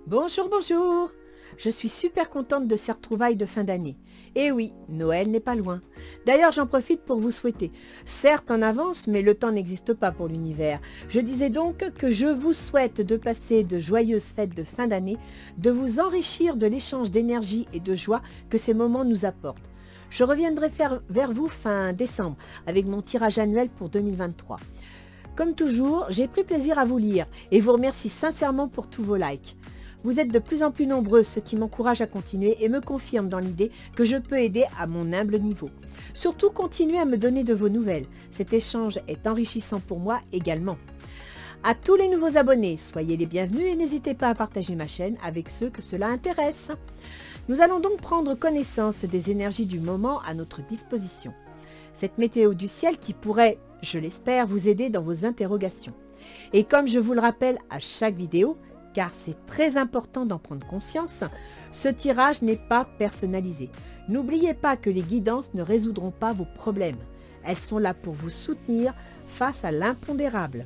Bonjour, bonjour. Je suis super contente de ces retrouvailles de fin d'année. Et oui, Noël n'est pas loin. D'ailleurs, j'en profite pour vous souhaiter, certes en avance, mais le temps n'existe pas pour l'univers. Je disais donc que je vous souhaite de passer de joyeuses fêtes de fin d'année, de vous enrichir de l'échange d'énergie et de joie que ces moments nous apportent. Je reviendrai vers vous fin décembre avec mon tirage annuel pour 2023. Comme toujours, j'ai pris plaisir à vous lire et vous remercie sincèrement pour tous vos likes. Vous êtes de plus en plus nombreux, ce qui m'encourage à continuer et me confirme dans l'idée que je peux aider à mon humble niveau. Surtout, continuez à me donner de vos nouvelles. Cet échange est enrichissant pour moi également. À tous les nouveaux abonnés, soyez les bienvenus et n'hésitez pas à partager ma chaîne avec ceux que cela intéresse. Nous allons donc prendre connaissance des énergies du moment à notre disposition. Cette météo du ciel qui pourrait, je l'espère, vous aider dans vos interrogations. Et comme je vous le rappelle à chaque vidéo, car c'est très important d'en prendre conscience, ce tirage n'est pas personnalisé. N'oubliez pas que les guidances ne résoudront pas vos problèmes. Elles sont là pour vous soutenir face à l'impondérable,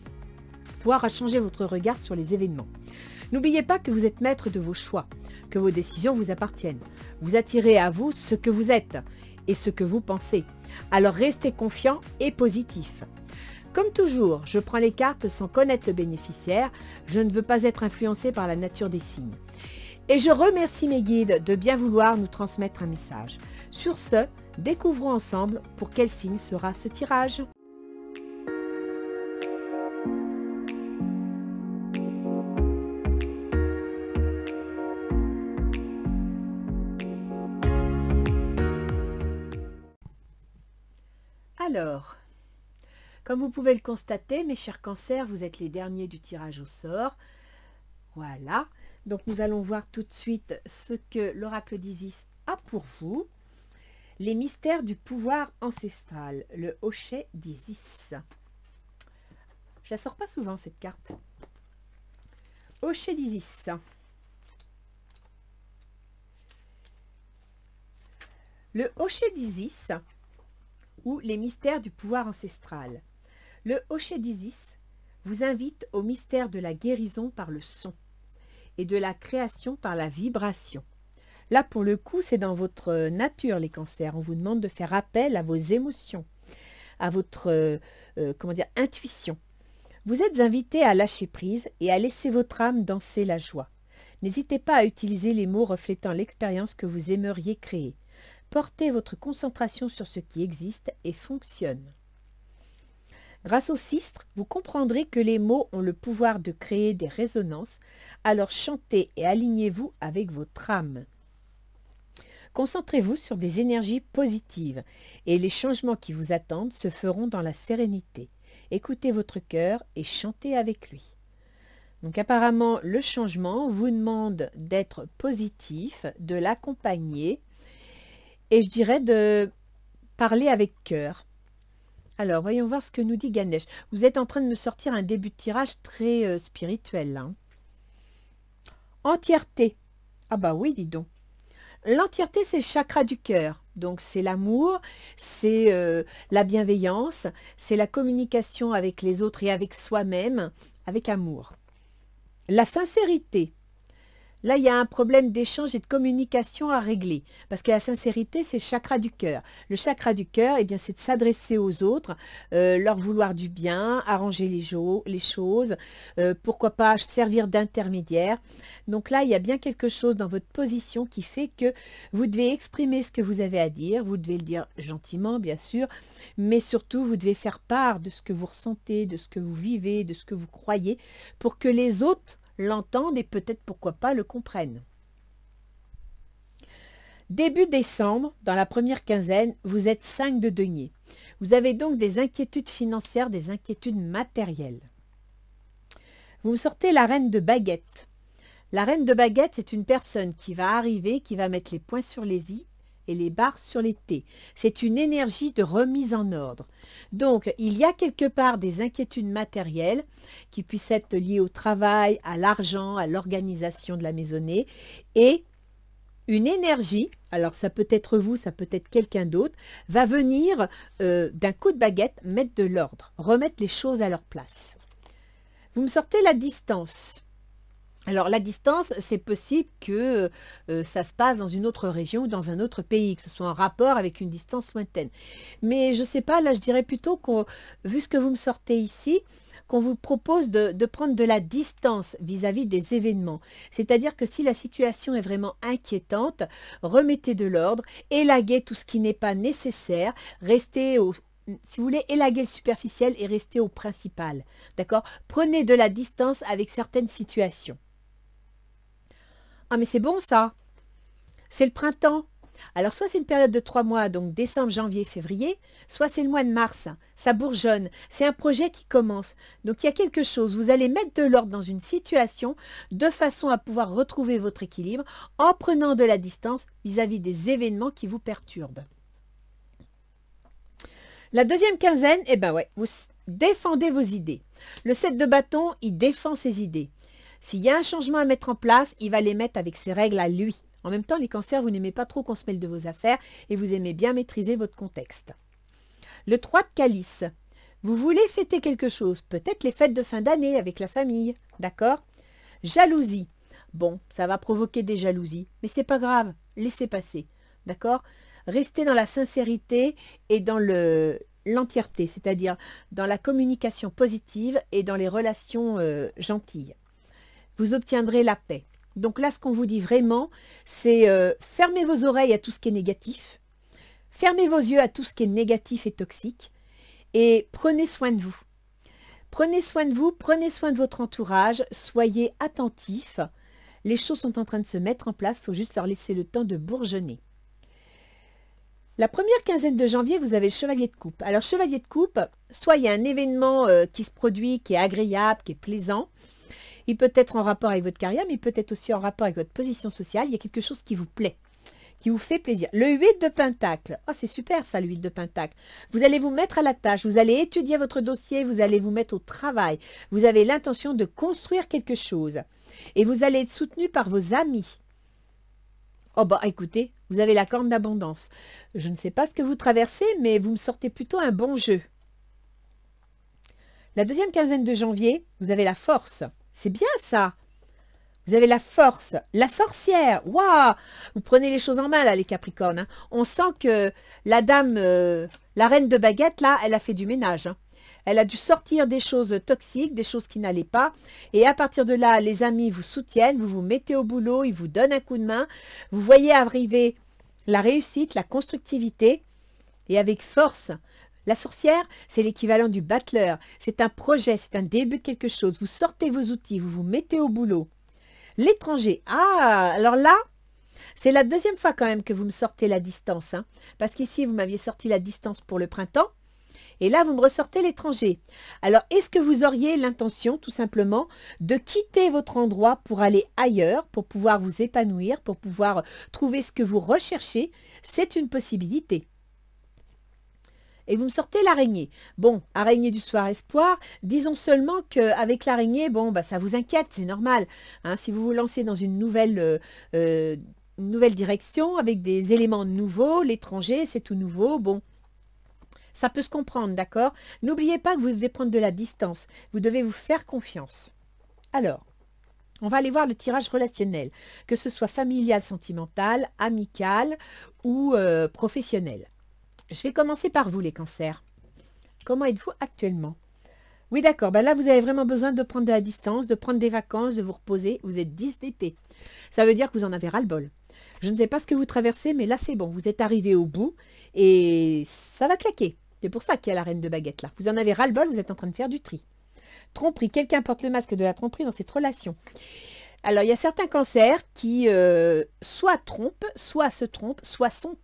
voire à changer votre regard sur les événements. N'oubliez pas que vous êtes maître de vos choix, que vos décisions vous appartiennent. Vous attirez à vous ce que vous êtes et ce que vous pensez. Alors restez confiant et positif. Comme toujours, je prends les cartes sans connaître le bénéficiaire. Je ne veux pas être influencé par la nature des signes. Et je remercie mes guides de bien vouloir nous transmettre un message. Sur ce, découvrons ensemble pour quel signe sera ce tirage. Alors, comme vous pouvez le constater, mes chers cancers, vous êtes les derniers du tirage au sort. Voilà. Donc, nous allons voir tout de suite ce que l'oracle d'Isis a pour vous. Les mystères du pouvoir ancestral, le hochet d'Isis. Je la sors pas souvent, cette carte. Hochet d'Isis. Le hochet d'Isis, ou les mystères du pouvoir ancestral. Le hochet d'Isis vous invite au mystère de la guérison par le son et de la création par la vibration. Là, pour le coup, c'est dans votre nature, les cancers. On vous demande de faire appel à vos émotions, à votre intuition. Vous êtes invité à lâcher prise et à laisser votre âme danser la joie. N'hésitez pas à utiliser les mots reflétant l'expérience que vous aimeriez créer. Portez votre concentration sur ce qui existe et fonctionne. Grâce au sistre, vous comprendrez que les mots ont le pouvoir de créer des résonances, alors chantez et alignez-vous avec votre âme. Concentrez-vous sur des énergies positives et les changements qui vous attendent se feront dans la sérénité. Écoutez votre cœur et chantez avec lui. Donc apparemment, le changement vous demande d'être positif, de l'accompagner et je dirais de parler avec cœur. Alors, voyons voir ce que nous dit Ganesh. Vous êtes en train de me sortir un début de tirage très spirituel. Hein. Entièreté. Ah bah oui, dis donc. L'entièreté, c'est le chakra du cœur. Donc, c'est l'amour, c'est la bienveillance, c'est la communication avec les autres et avec soi-même, avec amour. La sincérité. Là, il y a un problème d'échange et de communication à régler. Parce que la sincérité, c'est le chakra du cœur. Le chakra du cœur, eh bien, c'est de s'adresser aux autres, leur vouloir du bien, arranger les choses, pourquoi pas servir d'intermédiaire. Donc là, il y a bien quelque chose dans votre position qui fait que vous devez exprimer ce que vous avez à dire. Vous devez le dire gentiment, bien sûr, mais surtout, vous devez faire part de ce que vous ressentez, de ce que vous vivez, de ce que vous croyez, pour que les autres l'entendent et peut-être pourquoi pas le comprennent. Début décembre, dans la première quinzaine, vous êtes 5 de denier. Vous avez donc des inquiétudes financières, des inquiétudes matérielles. Vous me sortez la reine de baguette. La reine de baguette, c'est une personne qui va arriver, qui va mettre les points sur les i et les barres sur les T. C'est une énergie de remise en ordre. Donc, il y a quelque part des inquiétudes matérielles qui puissent être liées au travail, à l'argent, à l'organisation de la maisonnée et une énergie, alors ça peut être vous, ça peut être quelqu'un d'autre, va venir d'un coup de baguette mettre de l'ordre, remettre les choses à leur place. Vous me sortez la distance. Alors la distance, c'est possible que ça se passe dans une autre région ou dans un autre pays, que ce soit en rapport avec une distance lointaine. Mais je ne sais pas, là je dirais plutôt qu'on, vu ce que vous me sortez ici, qu'on vous propose de prendre de la distance vis-à-vis des événements. C'est-à-dire que si la situation est vraiment inquiétante, remettez de l'ordre, élaguez tout ce qui n'est pas nécessaire, restez au... Si vous voulez élaguer le superficiel et rester au principal, d'accord? Prenez de la distance avec certaines situations. Ah mais c'est bon ça, c'est le printemps. Alors soit c'est une période de 3 mois, donc décembre, janvier, février, soit c'est le mois de mars, ça bourgeonne, c'est un projet qui commence. Donc il y a quelque chose, vous allez mettre de l'ordre dans une situation de façon à pouvoir retrouver votre équilibre en prenant de la distance vis-à-vis des événements qui vous perturbent. La deuxième quinzaine, eh ben ouais, vous défendez vos idées. Le 7 de bâton, il défend ses idées. S'il y a un changement à mettre en place, il va les mettre avec ses règles à lui. En même temps, les cancers, vous n'aimez pas trop qu'on se mêle de vos affaires et vous aimez bien maîtriser votre contexte. Le 3 de calice. Vous voulez fêter quelque chose, peut-être les fêtes de fin d'année avec la famille, d'accord? Jalousie. Bon, ça va provoquer des jalousies, mais c'est pas grave, laissez passer, d'accord? Restez dans la sincérité et dans l'entièreté, c'est-à-dire dans la communication positive et dans les relations gentilles. Vous obtiendrez la paix. Donc là, ce qu'on vous dit vraiment, c'est fermez vos oreilles à tout ce qui est négatif, fermez vos yeux à tout ce qui est négatif et toxique, et prenez soin de vous. Prenez soin de vous, prenez soin de votre entourage, soyez attentifs. Les choses sont en train de se mettre en place, il faut juste leur laisser le temps de bourgeonner. La première quinzaine de janvier, vous avez le chevalier de coupe. Alors, chevalier de coupe, soit il y a un événement qui se produit, qui est agréable, qui est plaisant. Il peut être en rapport avec votre carrière, mais il peut être aussi en rapport avec votre position sociale. Il y a quelque chose qui vous plaît, qui vous fait plaisir. Le 8 de Pentacle. Oh, c'est super ça, le 8 de Pentacle. Vous allez vous mettre à la tâche, vous allez étudier votre dossier, vous allez vous mettre au travail. Vous avez l'intention de construire quelque chose. Et vous allez être soutenu par vos amis. Oh bah écoutez, vous avez la corne d'abondance. Je ne sais pas ce que vous traversez, mais vous me sortez plutôt un bon jeu. La deuxième quinzaine de janvier, vous avez la force. C'est bien ça. Vous avez la force, la sorcière. Waouh! Vous prenez les choses en main là, les Capricornes. Hein. On sent que la dame, la reine de baguette, là, elle a fait du ménage. Hein. Elle a dû sortir des choses toxiques, des choses qui n'allaient pas. Et à partir de là, les amis vous soutiennent, vous vous mettez au boulot, ils vous donnent un coup de main. Vous voyez arriver la réussite, la constructivité. Et avec force. La sorcière, c'est l'équivalent du battleur. C'est un projet, c'est un début de quelque chose. Vous sortez vos outils, vous vous mettez au boulot. L'étranger. Ah, alors là, c'est la deuxième fois quand même que vous me sortez la distance. Hein, parce qu'ici, vous m'aviez sorti la distance pour le printemps. Et là, vous me ressortez l'étranger. Alors, est-ce que vous auriez l'intention, tout simplement, de quitter votre endroit pour aller ailleurs, pour pouvoir vous épanouir, pour pouvoir trouver ce que vous recherchez? C'est une possibilité. Et vous me sortez l'araignée. Bon, araignée du soir espoir, disons seulement qu'avec l'araignée, bon, bah, ça vous inquiète, c'est normal. Hein, si vous vous lancez dans une nouvelle direction, avec des éléments nouveaux, l'étranger, c'est tout nouveau, bon, ça peut se comprendre, d'accord? N'oubliez pas que vous devez prendre de la distance, vous devez vous faire confiance. Alors, on va aller voir le tirage relationnel, que ce soit familial, sentimental, amical ou professionnel. Je vais commencer par vous, les cancers. Comment êtes-vous actuellement? Oui, d'accord. Ben là, vous avez vraiment besoin de prendre de la distance, de prendre des vacances, de vous reposer. Vous êtes 10 d'épée. Ça veut dire que vous en avez ras-le-bol. Je ne sais pas ce que vous traversez, mais là, c'est bon. Vous êtes arrivé au bout et ça va claquer. C'est pour ça qu'il y a la reine de baguette là. Vous en avez ras-le-bol, vous êtes en train de faire du tri. Tromperie. Quelqu'un porte le masque de la tromperie dans cette relation. Alors, il y a certains cancers qui soit trompent, soit se trompent, soit sont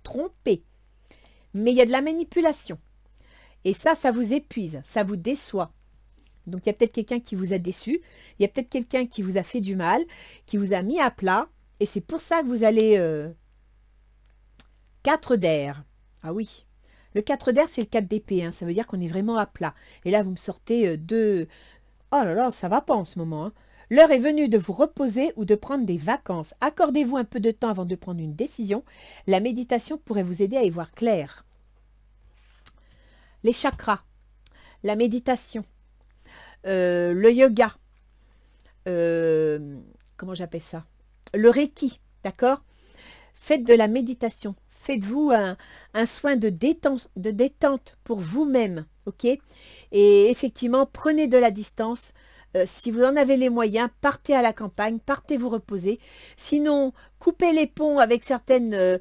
trompés. Mais il y a de la manipulation. Et ça vous épuise, ça vous déçoit. Donc, il y a peut-être quelqu'un qui vous a déçu. Il y a peut-être quelqu'un qui vous a fait du mal, qui vous a mis à plat. Et c'est pour ça que vous allez... 4 d'air. Ah oui. Le 4 d'air, c'est le 4 d'épée. Hein. Ça veut dire qu'on est vraiment à plat. Et là, vous me sortez deux... Oh là là, ça va pas en ce moment. Hein. L'heure est venue de vous reposer ou de prendre des vacances. Accordez-vous un peu de temps avant de prendre une décision. La méditation pourrait vous aider à y voir clair. Les chakras, la méditation, le yoga, comment j'appelle ça? Le Reiki, d'accord? Faites de la méditation. Faites-vous un soin de détente pour vous-même, ok? Et effectivement, prenez de la distance. Si vous en avez les moyens, partez à la campagne, partez vous reposer. Sinon, coupez les ponts avec certaines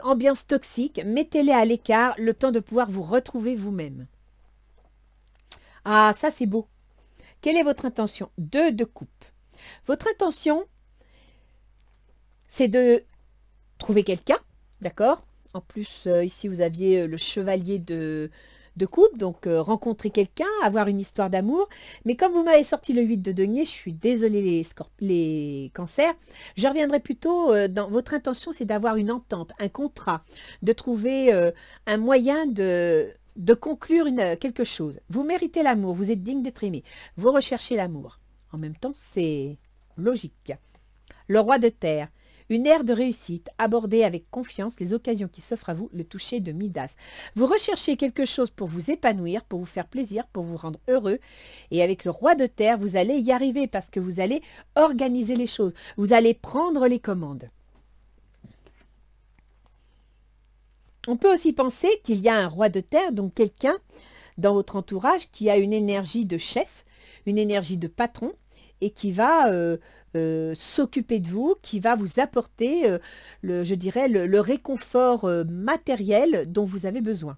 ambiances toxiques, mettez-les à l'écart, le temps de pouvoir vous retrouver vous-même. Ah, ça c'est beau. Quelle est votre intention? 2 de coupe. Votre intention, c'est de trouver quelqu'un, d'accord? En plus, ici, vous aviez le chevalier de coupe, donc rencontrer quelqu'un, avoir une histoire d'amour. Mais comme vous m'avez sorti le 8 de denier, je suis désolée les cancers, je reviendrai plutôt dans votre intention, c'est d'avoir une entente, un contrat, de trouver un moyen de conclure quelque chose. Vous méritez l'amour, vous êtes digne d'être aimé, vous recherchez l'amour. En même temps, c'est logique. Le roi de terre. Une ère de réussite, abordez avec confiance les occasions qui s'offrent à vous, le toucher de Midas. Vous recherchez quelque chose pour vous épanouir, pour vous faire plaisir, pour vous rendre heureux. Et avec le roi de terre, vous allez y arriver parce que vous allez organiser les choses. Vous allez prendre les commandes. On peut aussi penser qu'il y a un roi de terre, donc quelqu'un dans votre entourage qui a une énergie de chef, une énergie de patron, et qui va s'occuper de vous, qui va vous apporter, je dirais, le réconfort matériel dont vous avez besoin.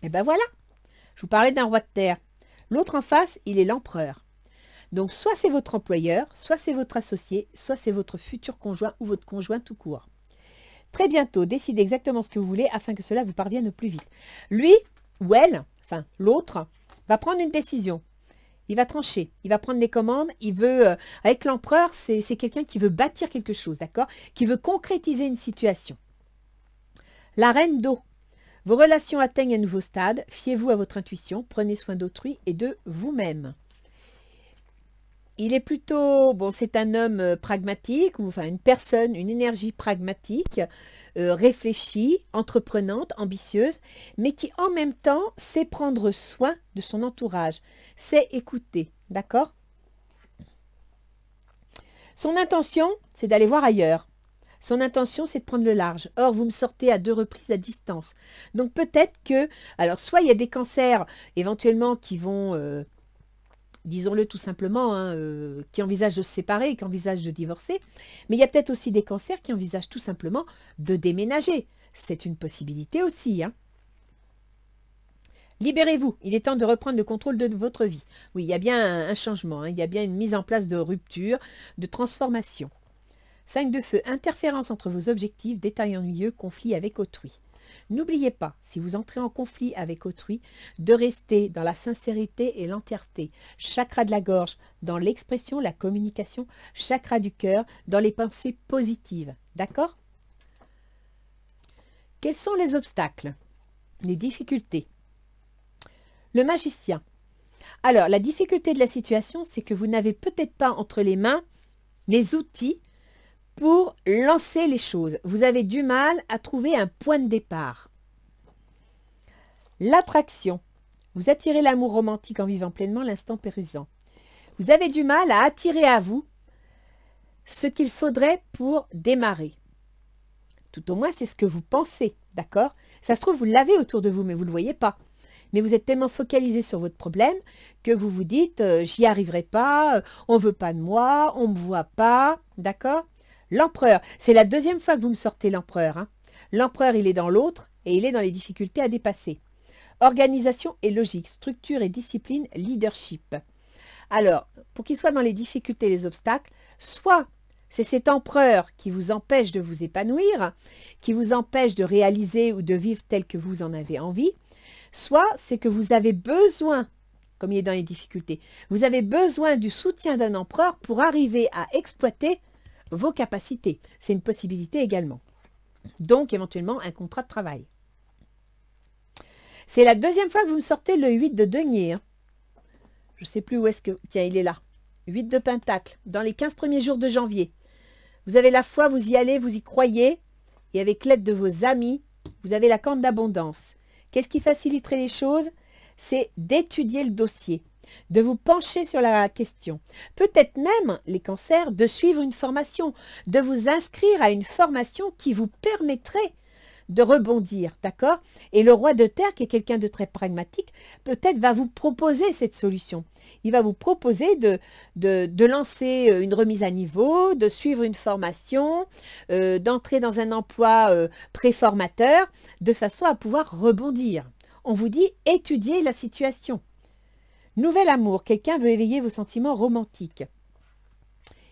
Et ben voilà, je vous parlais d'un roi de terre. L'autre en face, il est l'empereur. Donc soit c'est votre employeur, soit c'est votre associé, soit c'est votre futur conjoint ou votre conjoint tout court. Très bientôt, décidez exactement ce que vous voulez afin que cela vous parvienne au plus vite. Lui ou elle, enfin l'autre, va prendre une décision. Il va trancher, il va prendre les commandes, il veut, avec l'empereur, c'est quelqu'un qui veut bâtir quelque chose, d'accord? Qui veut concrétiser une situation. La reine d'eau. Vos relations atteignent un nouveau stade, fiez-vous à votre intuition, prenez soin d'autrui et de vous-même. Il est plutôt, bon, c'est un homme pragmatique, ou enfin une personne, une énergie pragmatique, réfléchie, entreprenante, ambitieuse, mais qui en même temps sait prendre soin de son entourage, sait écouter, d'accord? Son intention, c'est d'aller voir ailleurs. Son intention, c'est de prendre le large. Or, vous me sortez à 2 reprises à distance. Donc peut-être que, alors soit il y a des cancers éventuellement qui vont... disons-le tout simplement, hein, qui envisagent de se séparer, qui envisagent de divorcer. Mais il y a peut-être aussi des cancers qui envisagent tout simplement de déménager. C'est une possibilité aussi. Hein. Libérez-vous, il est temps de reprendre le contrôle de votre vie. Oui, il y a bien un changement, hein, il y a bien une mise en place de rupture, de transformation. 5 de feu, interférence entre vos objectifs, détail ennuyeux, conflit avec autrui. N'oubliez pas, si vous entrez en conflit avec autrui, de rester dans la sincérité et l'entièreté. Chakra de la gorge, dans l'expression, la communication. Chakra du cœur, dans les pensées positives. D'accord? Quels sont les obstacles? Les difficultés. Le magicien. Alors, la difficulté de la situation, c'est que vous n'avez peut-être pas entre les mains les outils pour lancer les choses. Vous avez du mal à trouver un point de départ. L'attraction. Vous attirez l'amour romantique en vivant pleinement l'instant présent. Vous avez du mal à attirer à vous ce qu'il faudrait pour démarrer. Tout au moins, c'est ce que vous pensez, d'accord? Ça se trouve, vous l'avez autour de vous, mais vous ne le voyez pas. Mais vous êtes tellement focalisé sur votre problème que vous vous dites « j'y arriverai pas, on ne veut pas de moi, on ne me voit pas », d'accord? L'empereur, c'est la 2e fois que vous me sortez l'empereur. Hein. L'empereur, il est dans l'autre et il est dans les difficultés à dépasser. Organisation et logique, structure et discipline, leadership. Alors, pour qu'il soit dans les difficultés et les obstacles, soit c'est cet empereur qui vous empêche de vous épanouir, qui vous empêche de réaliser ou de vivre tel que vous en avez envie, soit c'est que vous avez besoin, comme il est dans les difficultés, vous avez besoin du soutien d'un empereur pour arriver à exploiter vos capacités. C'est une possibilité également. Donc, éventuellement, un contrat de travail. C'est la 2e fois que vous me sortez le 8 de denier. Hein. Je ne sais plus où est-ce que... Tiens, il est là. 8 de pentacle, dans les 15 premiers jours de janvier. Vous avez la foi, vous y allez, vous y croyez. Et avec l'aide de vos amis, vous avez la corne d'abondance. Qu'est-ce qui faciliterait les choses? C'est d'étudier le dossier. de vous pencher sur la question. Peut-être même, les cancers, de suivre une formation, de vous inscrire à une formation qui vous permettrait de rebondir, d'accord? Et le roi de terre, qui est quelqu'un de très pragmatique, peut-être va vous proposer cette solution. Il va vous proposer de lancer une remise à niveau, de suivre une formation, d'entrer dans un emploi préformateur, de façon à pouvoir rebondir. On vous dit étudier la situation. Nouvel amour, quelqu'un veut éveiller vos sentiments romantiques.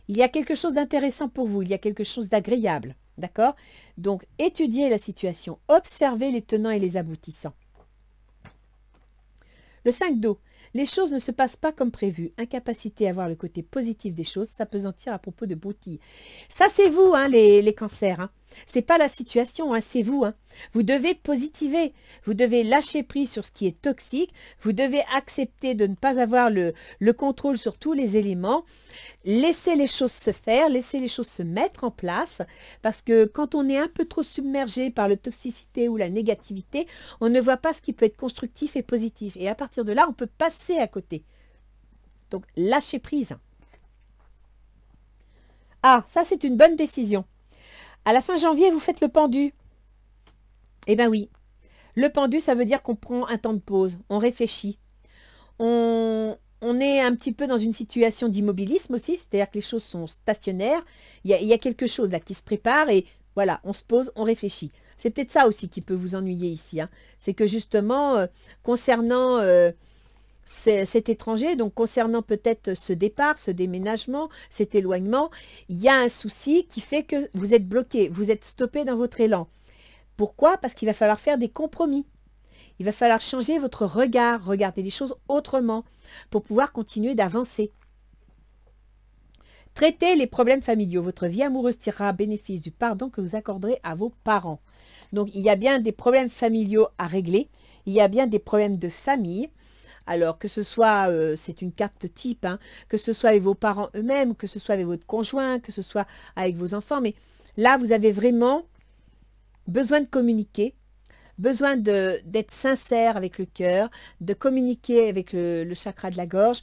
Il y a quelque chose d'intéressant pour vous, il y a quelque chose d'agréable. D'accord? Donc, étudiez la situation, observez les tenants et les aboutissants. Le 5 d'eau. Les choses ne se passent pas comme prévu. Incapacité à voir le côté positif des choses, s'apesantir à propos de broutilles. Ça, c'est vous, hein, les cancers. Hein. Ce n'est pas la situation, hein, c'est vous. Hein. Vous devez positiver. Vous devez lâcher prise sur ce qui est toxique. Vous devez accepter de ne pas avoir le contrôle sur tous les éléments. Laissez les choses se faire, laissez les choses se mettre en place. Parce que quand on est un peu trop submergé par la toxicité ou la négativité, on ne voit pas ce qui peut être constructif et positif. Et à partir de là, on peut passer à côté. Donc, lâchez prise. Ah, ça, c'est une bonne décision. À la fin janvier, vous faites le pendu. Eh bien oui, le pendu, ça veut dire qu'on prend un temps de pause, on réfléchit. On est un petit peu dans une situation d'immobilisme aussi, c'est-à-dire que les choses sont stationnaires. Il y a quelque chose là qui se prépare et voilà, on se pose, on réfléchit. C'est peut-être ça aussi qui peut vous ennuyer ici. Hein. C'est que justement, concernant cet étranger, donc concernant peut-être ce départ, ce déménagement, cet éloignement, il y a un souci qui fait que vous êtes bloqué, vous êtes stoppé dans votre élan. Pourquoi? Parce qu'il va falloir faire des compromis. Il va falloir changer votre regard, regarder les choses autrement pour pouvoir continuer d'avancer. Traitez les problèmes familiaux. Votre vie amoureuse tirera bénéfice du pardon que vous accorderez à vos parents. Donc, il y a bien des problèmes familiaux à régler. Il y a bien des problèmes de famille. Alors, que ce soit, c'est une carte type, hein, que ce soit avec vos parents eux-mêmes, que ce soit avec votre conjoint, que ce soit avec vos enfants. Mais là, vous avez vraiment besoin de communiquer, besoin d'être sincère avec le cœur, de communiquer avec le chakra de la gorge,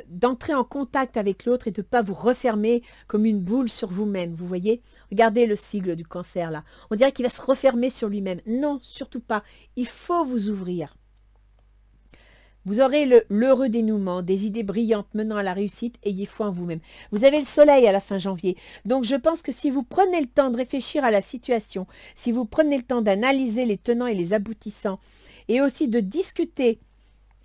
d'entrer en contact avec l'autre et de ne pas vous refermer comme une boule sur vous-même. Vous voyez? Regardez le sigle du cancer là. On dirait qu'il va se refermer sur lui-même. Non, surtout pas. Il faut vous ouvrir. Vous aurez l'heureux dénouement, des idées brillantes menant à la réussite, ayez foi en vous-même. Vous avez le soleil à la fin janvier. Donc je pense que si vous prenez le temps de réfléchir à la situation, si vous prenez le temps d'analyser les tenants et les aboutissants, et aussi de discuter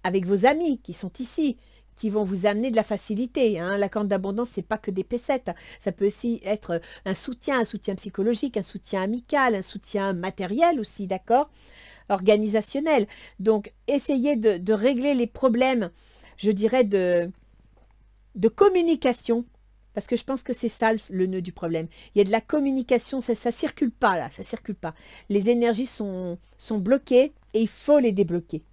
avec vos amis qui sont ici, qui vont vous amener de la facilité. Hein. La corde d'abondance, ce n'est pas que des pessettes. Ça peut aussi être un soutien psychologique, un soutien amical, un soutien matériel aussi, d'accord ? Organisationnel. Donc, essayez de régler les problèmes, je dirais, de communication, parce que je pense que c'est ça le nœud du problème. Il y a de la communication, ça ne circule pas là, ça circule pas. Les énergies sont bloquées et il faut les débloquer.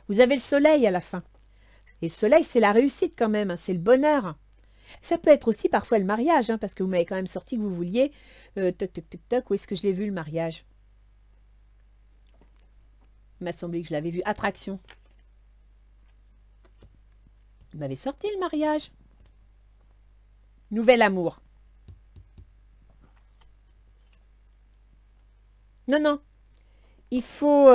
Vous avez le soleil à la fin. Et le soleil, c'est la réussite quand même, hein, c'est le bonheur. Ça peut être aussi parfois le mariage, hein, parce que vous m'avez quand même sorti que vous vouliez, toc, toc, toc, toc, où est-ce que je l'ai vu le mariage? Il m'a semblé que je l'avais vu. Attraction. Vous m'avez sorti le mariage. Nouvel amour. Non, non. Il faut...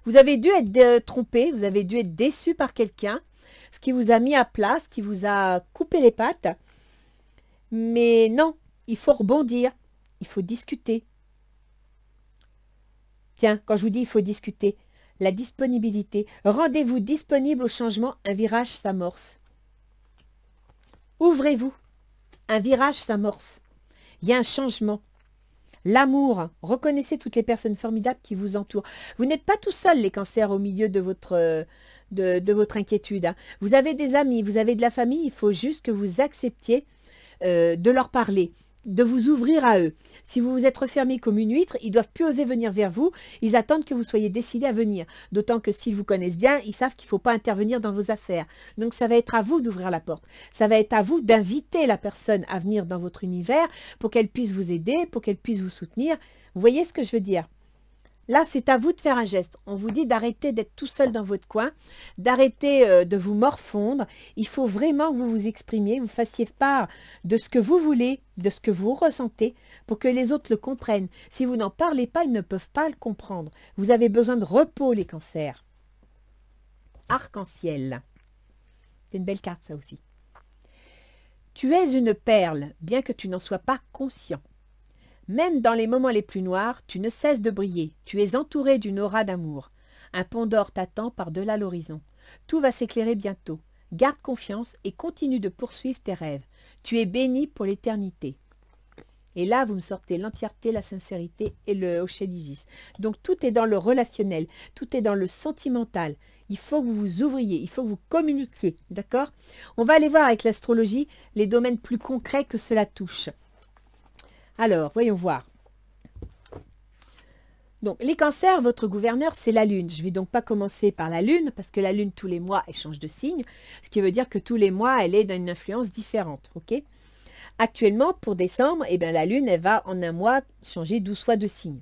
Vous avez dû être trompé, vous avez dû être déçu par quelqu'un, ce qui vous a mis à plat, ce qui vous a coupé les pattes. Mais non, il faut rebondir, il faut discuter. Tiens, quand je vous dis il faut discuter, la disponibilité. Rendez-vous disponible au changement, un virage s'amorce. Ouvrez-vous, un virage s'amorce. Il y a un changement. L'amour, reconnaissez toutes les personnes formidables qui vous entourent. Vous n'êtes pas tout seul, les cancers, au milieu de votre inquiétude. Hein. Vous avez des amis, vous avez de la famille, il faut juste que vous acceptiez de leur parler, de vous ouvrir à eux. Si vous vous êtes refermé comme une huître, ils ne doivent plus oser venir vers vous. Ils attendent que vous soyez décidé à venir. D'autant que s'ils vous connaissent bien, ils savent qu'il ne faut pas intervenir dans vos affaires. Donc ça va être à vous d'ouvrir la porte. Ça va être à vous d'inviter la personne à venir dans votre univers pour qu'elle puisse vous aider, pour qu'elle puisse vous soutenir. Vous voyez ce que je veux dire? Là, c'est à vous de faire un geste. On vous dit d'arrêter d'être tout seul dans votre coin, d'arrêter de vous morfondre. Il faut vraiment que vous vous exprimiez, vous fassiez part de ce que vous voulez, de ce que vous ressentez, pour que les autres le comprennent. Si vous n'en parlez pas, ils ne peuvent pas le comprendre. Vous avez besoin de repos, les cancers. Arc-en-ciel. C'est une belle carte, ça aussi. Tu es une perle, bien que tu n'en sois pas conscient. Même dans les moments les plus noirs, tu ne cesses de briller. Tu es entouré d'une aura d'amour. Un pont d'or t'attend par-delà l'horizon. Tout va s'éclairer bientôt. Garde confiance et continue de poursuivre tes rêves. Tu es béni pour l'éternité. Et là, vous me sortez l'entièreté, la sincérité et le hocher d'Isis. Donc, tout est dans le relationnel, tout est dans le sentimental. Il faut que vous vous ouvriez, il faut que vous communiquiez, d'accord? On va aller voir avec l'astrologie les domaines plus concrets que cela touche. Alors, voyons voir. Donc, les cancers, votre gouverneur, c'est la lune. Je ne vais donc pas commencer par la lune, parce que la lune, tous les mois, elle change de signe, ce qui veut dire que tous les mois, elle est dans une influence différente, ok? Actuellement, pour décembre, eh bien, la lune, elle va en un mois changer 12 fois de signe.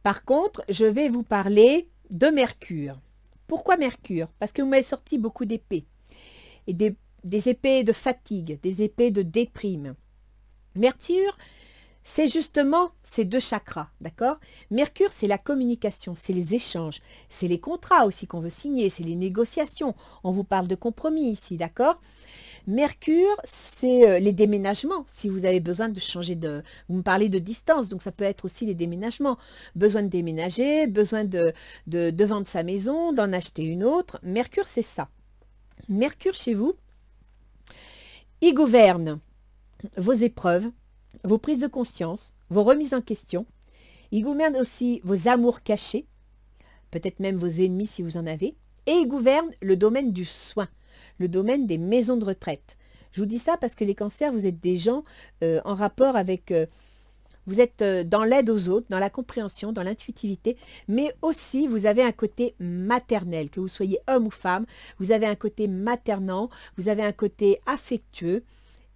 Par contre, je vais vous parler de Mercure. Pourquoi Mercure? Parce que vous m'avez sorti beaucoup d'épées. Et des épées de fatigue, des épées de déprime. Mercure, c'est justement ces deux chakras, d'accord? Mercure, c'est la communication, c'est les échanges, c'est les contrats aussi qu'on veut signer, c'est les négociations. On vous parle de compromis ici, d'accord? Mercure, c'est les déménagements, si vous avez besoin de changer de... Vous me parlez de distance, donc ça peut être aussi les déménagements. Besoin de déménager, besoin de vendre sa maison, d'en acheter une autre. Mercure, c'est ça. Mercure, chez vous, il gouverne vos épreuves, vos prises de conscience, vos remises en question. Il gouverne aussi vos amours cachés, peut-être même vos ennemis si vous en avez. Et il gouverne le domaine du soin, le domaine des maisons de retraite. Je vous dis ça parce que les cancers, vous êtes des gens en rapport avec... vous êtes dans l'aide aux autres, dans la compréhension, dans l'intuitivité, mais aussi vous avez un côté maternel, que vous soyez homme ou femme, vous avez un côté maternant, vous avez un côté affectueux.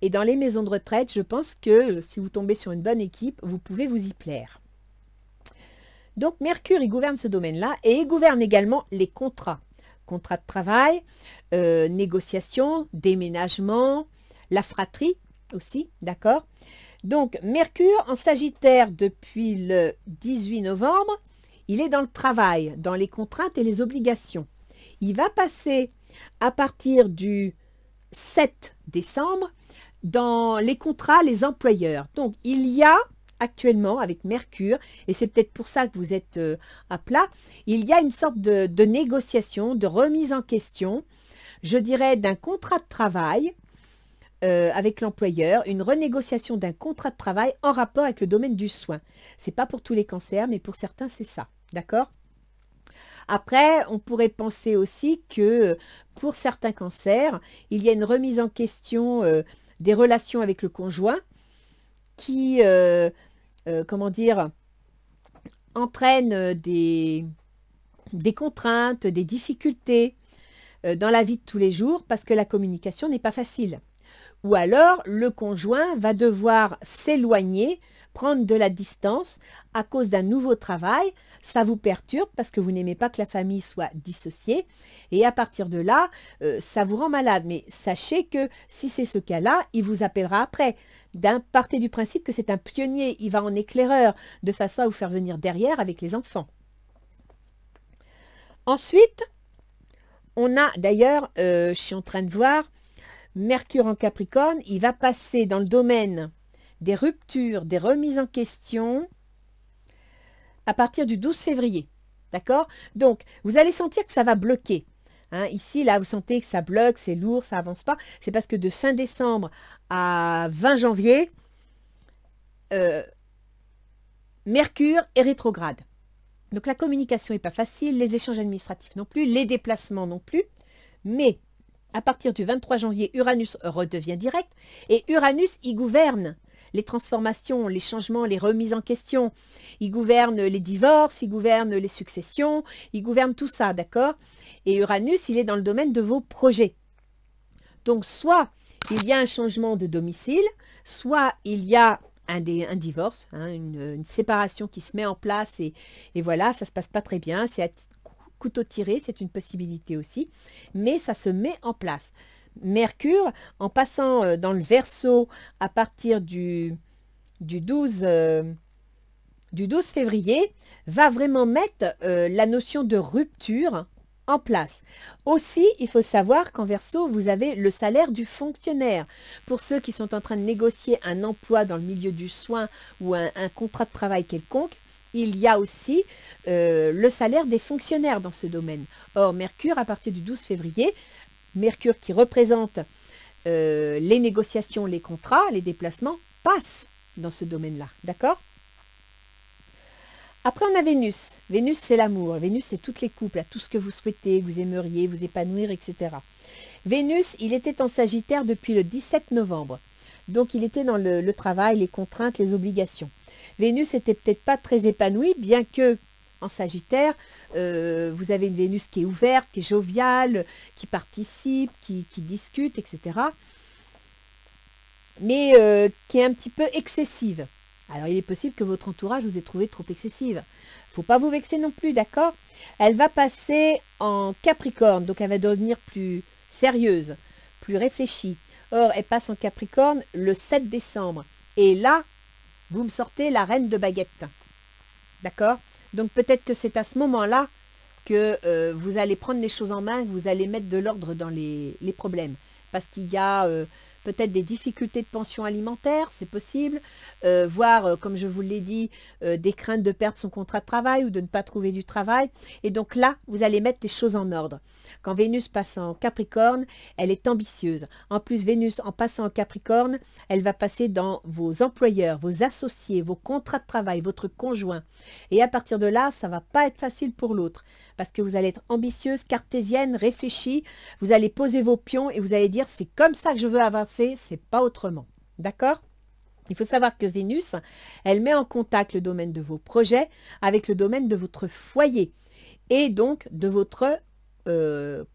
Et dans les maisons de retraite, je pense que si vous tombez sur une bonne équipe, vous pouvez vous y plaire. Donc Mercure, il gouverne ce domaine-là et il gouverne également les contrats. Contrat de travail, négociation, déménagement, la fratrie aussi, d'accord? Donc Mercure en Sagittaire depuis le 18 novembre, il est dans le travail, dans les contraintes et les obligations. Il va passer à partir du 7 décembre dans les contrats, les employeurs. Donc, il y a actuellement avec Mercure, et c'est peut-être pour ça que vous êtes à plat, il y a une sorte de négociation, de remise en question, je dirais d'un contrat de travail avec l'employeur, une renégociation d'un contrat de travail en rapport avec le domaine du soin. Ce n'est pas pour tous les cancers, mais pour certains, c'est ça. D'accord ? Après, on pourrait penser aussi que pour certains cancers, il y a une remise en question des relations avec le conjoint qui, comment dire, entraîne des contraintes, des difficultés dans la vie de tous les jours parce que la communication n'est pas facile. Ou alors, le conjoint va devoir s'éloigner, prendre de la distance à cause d'un nouveau travail. Ça vous perturbe parce que vous n'aimez pas que la famille soit dissociée. Et à partir de là, ça vous rend malade. Mais sachez que si c'est ce cas-là, il vous appellera après. Partez du principe que c'est un pionnier. Il va en éclaireur de façon à vous faire venir derrière avec les enfants. Ensuite, on a d'ailleurs, je suis en train de voir, Mercure en Capricorne, il va passer dans le domaine des ruptures, des remises en question à partir du 12 février. D'accord? Donc, vous allez sentir que ça va bloquer. Hein, ici, là, vous sentez que ça bloque, c'est lourd, ça avance pas. C'est parce que de fin décembre à 20 janvier, Mercure est rétrograde. Donc, la communication n'est pas facile, les échanges administratifs non plus, les déplacements non plus. Mais à partir du 23 janvier, Uranus redevient direct. Et Uranus, il gouverne les transformations, les changements, les remises en question. Il gouverne les divorces, il gouverne les successions, il gouverne tout ça, d'accord? Et Uranus, il est dans le domaine de vos projets. Donc, soit il y a un changement de domicile, soit il y a un divorce, hein, une séparation qui se met en place et voilà, ça se passe pas très bien, c'est à couteau tiré, c'est une possibilité aussi, mais ça se met en place. Mercure, en passant dans le Verseau à partir du 12 février, va vraiment mettre la notion de rupture en place. Aussi, il faut savoir qu'en Verseau, vous avez le salaire du fonctionnaire. Pour ceux qui sont en train de négocier un emploi dans le milieu du soin ou un contrat de travail quelconque, il y a aussi le salaire des fonctionnaires dans ce domaine. Or, Mercure, à partir du 12 février, Mercure qui représente les négociations, les contrats, les déplacements, passe dans ce domaine-là. D'accord ? Après, on a Vénus. Vénus, c'est l'amour. Vénus, c'est toutes les couples, tout ce que vous souhaitez, que vous aimeriez, vous épanouir, etc. Vénus, il était en Sagittaire depuis le 17 novembre. Donc, il était dans le travail, les contraintes, les obligations. Vénus n'était peut-être pas très épanouie, bien que en Sagittaire, vous avez une Vénus qui est ouverte, qui est joviale, qui participe, qui discute, etc. Mais qui est un petit peu excessive. Alors, il est possible que votre entourage vous ait trouvé trop excessive. Il ne faut pas vous vexer non plus, d'accord? Elle va passer en Capricorne, donc elle va devenir plus sérieuse, plus réfléchie. Or, elle passe en Capricorne le 7 décembre. Et là, vous me sortez la reine de baguette. D'accord? Donc, peut-être que c'est à ce moment-là que vous allez prendre les choses en main, que vous allez mettre de l'ordre dans les problèmes. Parce qu'il y a peut-être des difficultés de pension alimentaire, c'est possible, voire, comme je vous l'ai dit, des craintes de perdre son contrat de travail ou de ne pas trouver du travail. Et donc là, vous allez mettre les choses en ordre. Quand Vénus passe en Capricorne, elle est ambitieuse. En plus, Vénus, en passant en Capricorne, elle va passer dans vos employeurs, vos associés, vos contrats de travail, votre conjoint. Et à partir de là, ça ne va pas être facile pour l'autre. Parce que vous allez être ambitieuse, cartésienne, réfléchie. Vous allez poser vos pions et vous allez dire, c'est comme ça que je veux avancer, c'est pas autrement. D'accord ? Il faut savoir que Vénus, elle met en contact le domaine de vos projets avec le domaine de votre foyer et donc de votre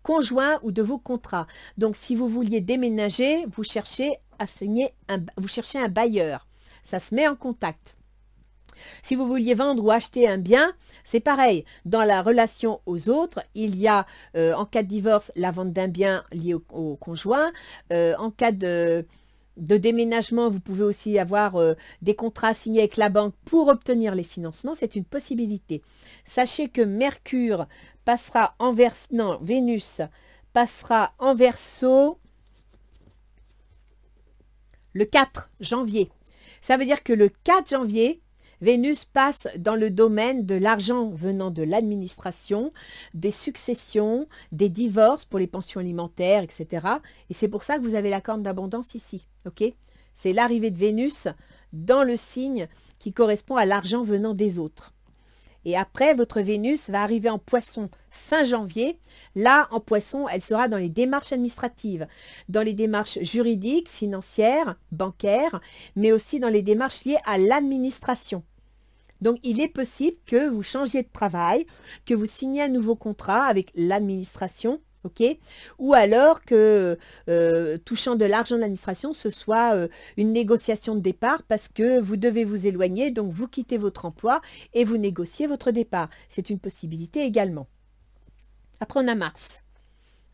conjoint ou de vos contrats. Donc, si vous vouliez déménager, vous cherchez un bailleur. Ça se met en contact. Si vous vouliez vendre ou acheter un bien, c'est pareil. Dans la relation aux autres, il y a, en cas de divorce, la vente d'un bien lié au conjoint. En cas de déménagement, vous pouvez aussi avoir des contrats signés avec la banque pour obtenir les financements. C'est une possibilité. Sachez que Mercure passera en Verseau, non, Vénus passera en Verseau le 4 janvier. Ça veut dire que le 4 janvier, Vénus passe dans le domaine de l'argent venant de l'administration, des successions, des divorces pour les pensions alimentaires, etc. Et c'est pour ça que vous avez la corne d'abondance ici. Okay, c'est l'arrivée de Vénus dans le signe qui correspond à l'argent venant des autres. Et après, votre Vénus va arriver en Poisson fin janvier. Là, en Poisson, elle sera dans les démarches administratives, dans les démarches juridiques, financières, bancaires, mais aussi dans les démarches liées à l'administration. Donc, il est possible que vous changiez de travail, que vous signiez un nouveau contrat avec l'administration, ok, ou alors que, touchant de l'argent de l'administration, ce soit une négociation de départ parce que vous devez vous éloigner, donc vous quittez votre emploi et vous négociez votre départ. C'est une possibilité également. Après, on a Mars.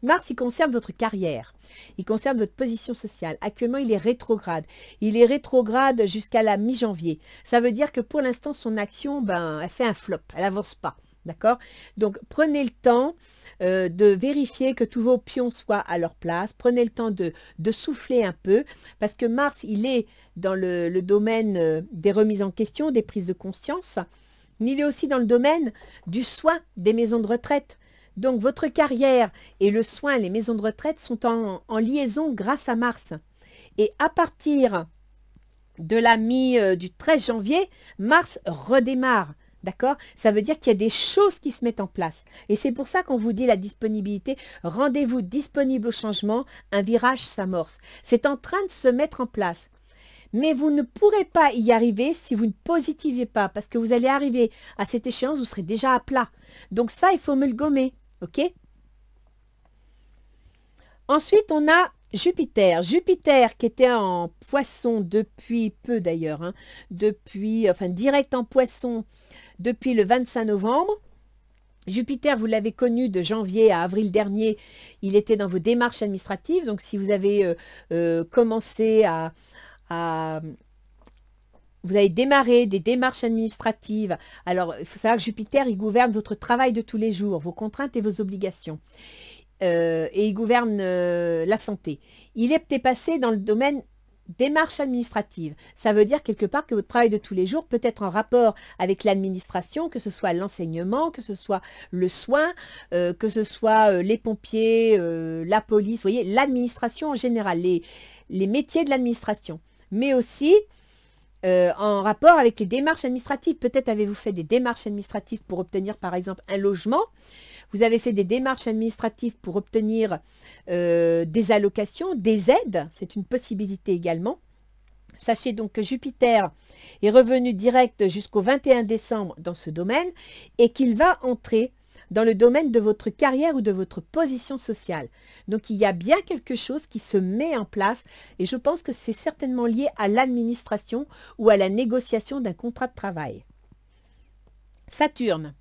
Mars, il concerne votre carrière, il concerne votre position sociale. Actuellement, il est rétrograde. Il est rétrograde jusqu'à la mi-janvier. Ça veut dire que pour l'instant, son action, elle fait un flop, elle n'avance pas. D'accord? Donc, prenez le temps de vérifier que tous vos pions soient à leur place. Prenez le temps de souffler un peu parce que Mars, il est dans le domaine des remises en question, des prises de conscience. Il est aussi dans le domaine du soin des maisons de retraite. Donc, votre carrière et le soin, les maisons de retraite sont en liaison grâce à Mars. Et à partir de la du 13 janvier, Mars redémarre. D'accord? Ça veut dire qu'il y a des choses qui se mettent en place. Et c'est pour ça qu'on vous dit la disponibilité. Rendez-vous disponible au changement. Un virage s'amorce. C'est en train de se mettre en place. Mais vous ne pourrez pas y arriver si vous ne positivez pas. Parce que vous allez arriver à cette échéance, vous serez déjà à plat. Donc ça, il faut me le gommer. OK? Ensuite, on a Jupiter qui était en poisson depuis peu d'ailleurs, hein, enfin direct en poisson depuis le 25 novembre. Jupiter, vous l'avez connu de janvier à avril dernier, il était dans vos démarches administratives. Donc si vous avez commencé vous avez démarré des démarches administratives. Alors, il faut savoir que Jupiter, il gouverne votre travail de tous les jours, vos contraintes et vos obligations. Et il gouverne la santé. Il est peut-être passé dans le domaine démarche administrative. Ça veut dire quelque part que votre travail de tous les jours peut être en rapport avec l'administration, que ce soit l'enseignement, que ce soit le soin, que ce soit les pompiers, la police, vous voyez, l'administration en général, les métiers de l'administration. Mais aussi en rapport avec les démarches administratives. Peut-être avez-vous fait des démarches administratives pour obtenir par exemple un logement. Vous avez fait des démarches administratives pour obtenir des allocations, des aides. C'est une possibilité également. Sachez donc que Jupiter est revenu direct jusqu'au 21 décembre dans ce domaine et qu'il va entrer dans le domaine de votre carrière ou de votre position sociale. Donc, il y a bien quelque chose qui se met en place et je pense que c'est certainement lié à l'administration ou à la négociation d'un contrat de travail. Saturne.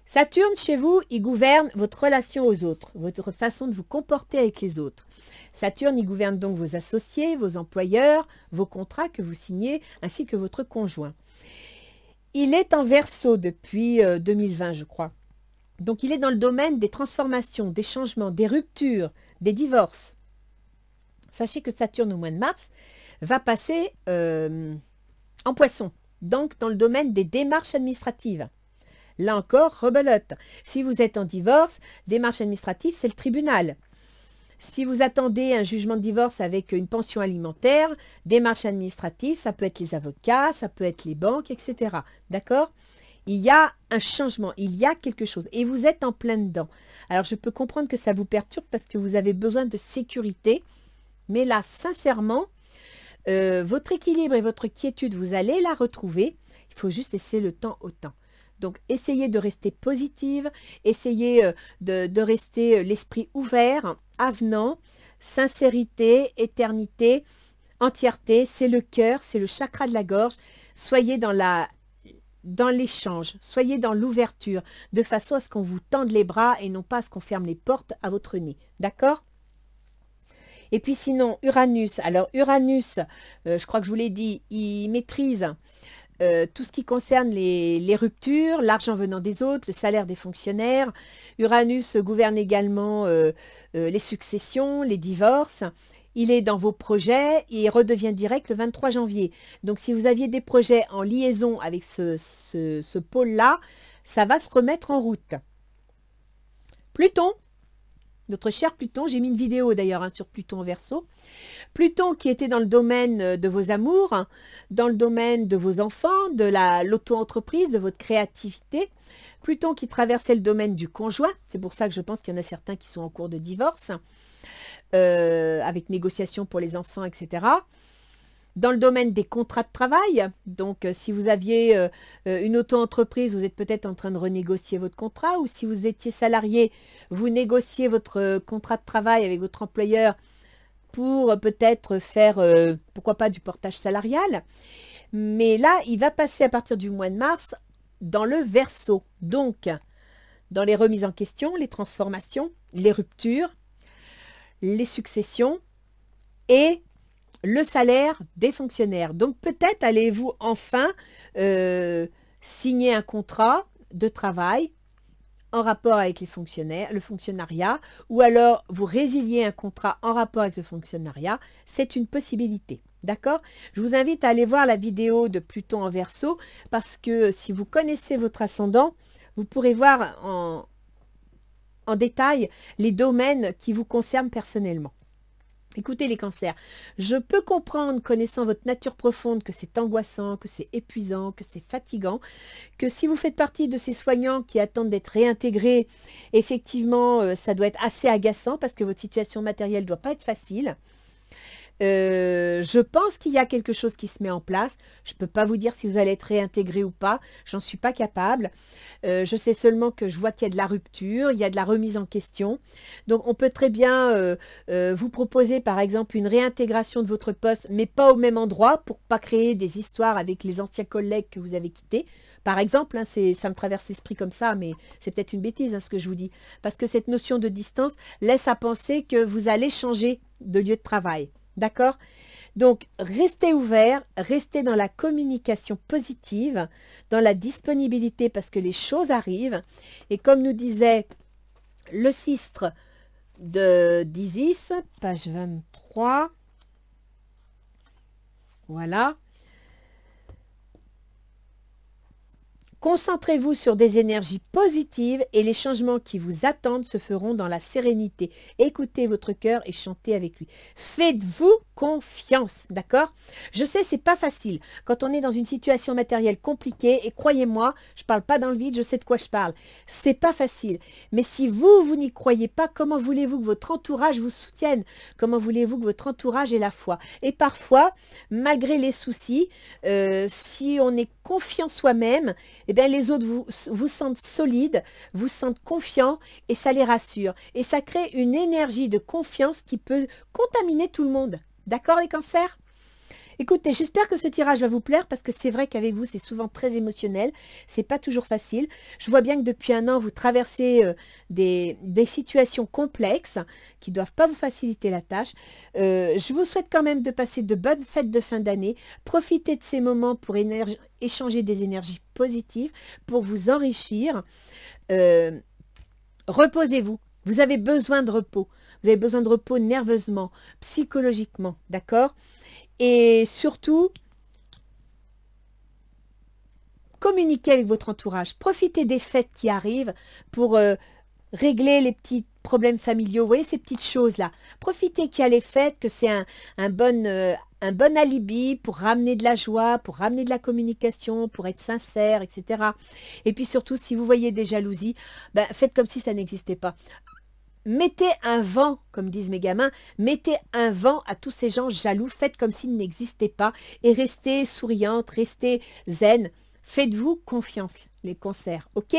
Saturne, chez vous, il gouverne votre relation aux autres, votre façon de vous comporter avec les autres. Saturne, il gouverne donc vos associés, vos employeurs, vos contrats que vous signez, ainsi que votre conjoint. Il est en Verseau depuis 2020, je crois. Donc, il est dans le domaine des transformations, des changements, des ruptures, des divorces. Sachez que Saturne, au mois de mars, va passer en Poisson, donc dans le domaine des démarches administratives. Là encore, rebelote. Si vous êtes en divorce, démarche administrative, c'est le tribunal. Si vous attendez un jugement de divorce avec une pension alimentaire, démarche administrative, ça peut être les avocats, ça peut être les banques, etc. D'accord ? Il y a un changement, il y a quelque chose et vous êtes en plein dedans. Alors, je peux comprendre que ça vous perturbe parce que vous avez besoin de sécurité. Mais là, sincèrement, votre équilibre et votre quiétude, vous allez la retrouver. Il faut juste laisser le temps au temps. Donc, essayez de rester positive, essayez de rester l'esprit ouvert, avenant, sincérité, éternité, entièreté. C'est le cœur, c'est le chakra de la gorge. Soyez dans l'échange, soyez dans l'ouverture, de façon à ce qu'on vous tende les bras et non pas à ce qu'on ferme les portes à votre nez. D'accord ? Et puis sinon, Uranus. Alors Uranus, je crois que je vous l'ai dit, il maîtrise tout ce qui concerne les ruptures, l'argent venant des autres, le salaire des fonctionnaires. Uranus gouverne également les successions, les divorces. Il est dans vos projets et il redevient direct le 23 janvier. Donc, si vous aviez des projets en liaison avec ce pôle-là, ça va se remettre en route. Pluton, notre cher Pluton, j'ai mis une vidéo d'ailleurs sur Pluton en Verseau. Pluton qui était dans le domaine de vos amours, hein, dans le domaine de vos enfants, de l'auto-entreprise, de votre créativité. Pluton qui traversait le domaine du conjoint. C'est pour ça que je pense qu'il y en a certains qui sont en cours de divorce. Avec négociation pour les enfants, etc. Dans le domaine des contrats de travail, donc si vous aviez une auto-entreprise, vous êtes peut-être en train de renégocier votre contrat, ou si vous étiez salarié, vous négociez votre contrat de travail avec votre employeur pour peut-être faire, pourquoi pas, du portage salarial. Mais là, il va passer à partir du mois de mars dans le Verseau. Donc, dans les remises en question, les transformations, les ruptures, les successions et le salaire des fonctionnaires. Donc peut-être allez-vous enfin signer un contrat de travail en rapport avec les fonctionnaires, le fonctionnariat, ou alors vous résiliez un contrat en rapport avec le fonctionnariat. C'est une possibilité. D'accord? Je vous invite à aller voir la vidéo de Pluton en Verseau parce que si vous connaissez votre ascendant, vous pourrez voir en détail les domaines qui vous concernent personnellement. Écoutez les cancers, je peux comprendre, connaissant votre nature profonde, que c'est angoissant, que c'est épuisant, que c'est fatigant, que si vous faites partie de ces soignants qui attendent d'être réintégrés, effectivement, ça doit être assez agaçant parce que votre situation matérielle ne doit pas être facile. Je pense qu'il y a quelque chose qui se met en place. Je ne peux pas vous dire si vous allez être réintégré ou pas. J'en suis pas capable. Je sais seulement que je vois qu'il y a de la rupture, il y a de la remise en question. Donc, on peut très bien vous proposer, par exemple, une réintégration de votre poste, mais pas au même endroit pour pas créer des histoires avec les anciens collègues que vous avez quittés. Par exemple, hein, ça me traverse l'esprit comme ça, mais c'est peut-être une bêtise hein, ce que je vous dis. Parce que cette notion de distance laisse à penser que vous allez changer de lieu de travail. D'accord? Donc, restez ouvert, restez dans la communication positive, dans la disponibilité parce que les choses arrivent. Et comme nous disait le sistre d'Isis, page 23, voilà. Concentrez-vous sur des énergies positives et les changements qui vous attendent se feront dans la sérénité. Écoutez votre cœur et chantez avec lui. Faites-vous confiance, d'accord? Je sais, c'est pas facile quand on est dans une situation matérielle compliquée et croyez-moi, je parle pas dans le vide, je sais de quoi je parle. C'est pas facile. Mais si vous n'y croyez pas, comment voulez-vous que votre entourage vous soutienne? Comment voulez-vous que votre entourage ait la foi? Et parfois, malgré les soucis, si on est confiant soi-même, eh bien, les autres vous sentent solide, vous sentent confiant et ça les rassure. Et ça crée une énergie de confiance qui peut contaminer tout le monde. D'accord les cancers? Écoutez, j'espère que ce tirage va vous plaire parce que c'est vrai qu'avec vous, c'est souvent très émotionnel. C'est pas toujours facile. Je vois bien que depuis un an, vous traversez des situations complexes qui ne doivent pas vous faciliter la tâche. Je vous souhaite quand même de passer de bonnes fêtes de fin d'année. Profitez de ces moments pour échanger des énergies positives, pour vous enrichir. Reposez-vous. Vous avez besoin de repos. Vous avez besoin de repos nerveusement, psychologiquement, d'accord? Et surtout, communiquez avec votre entourage. Profitez des fêtes qui arrivent pour régler les petits problèmes familiaux. Vous voyez ces petites choses-là. Profitez qu'il y a les fêtes, que c'est un bon alibi pour ramener de la joie, pour ramener de la communication, pour être sincère, etc. Et puis surtout, si vous voyez des jalousies, ben, faites comme si ça n'existait pas. Mettez un vent, comme disent mes gamins, mettez un vent à tous ces gens jaloux, faites comme s'ils n'existaient pas et restez souriante, restez zen. Faites-vous confiance, les cancers, ok?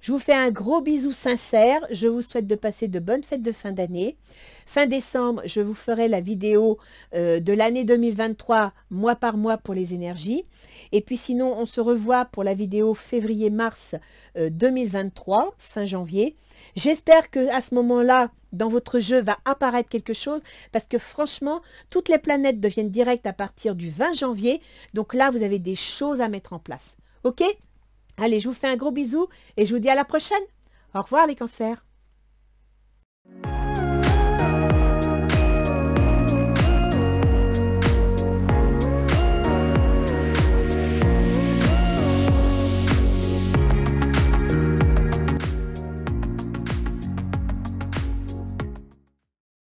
Je vous fais un gros bisou sincère, je vous souhaite de passer de bonnes fêtes de fin d'année. Fin décembre, je vous ferai la vidéo de l'année 2023, mois par mois pour les énergies. Et puis sinon, on se revoit pour la vidéo février-mars 2023, fin janvier. J'espère qu'à ce moment-là, dans votre jeu, va apparaître quelque chose parce que franchement, toutes les planètes deviennent directes à partir du 20 janvier. Donc là, vous avez des choses à mettre en place. Ok? Allez, je vous fais un gros bisou et je vous dis à la prochaine. Au revoir les cancers.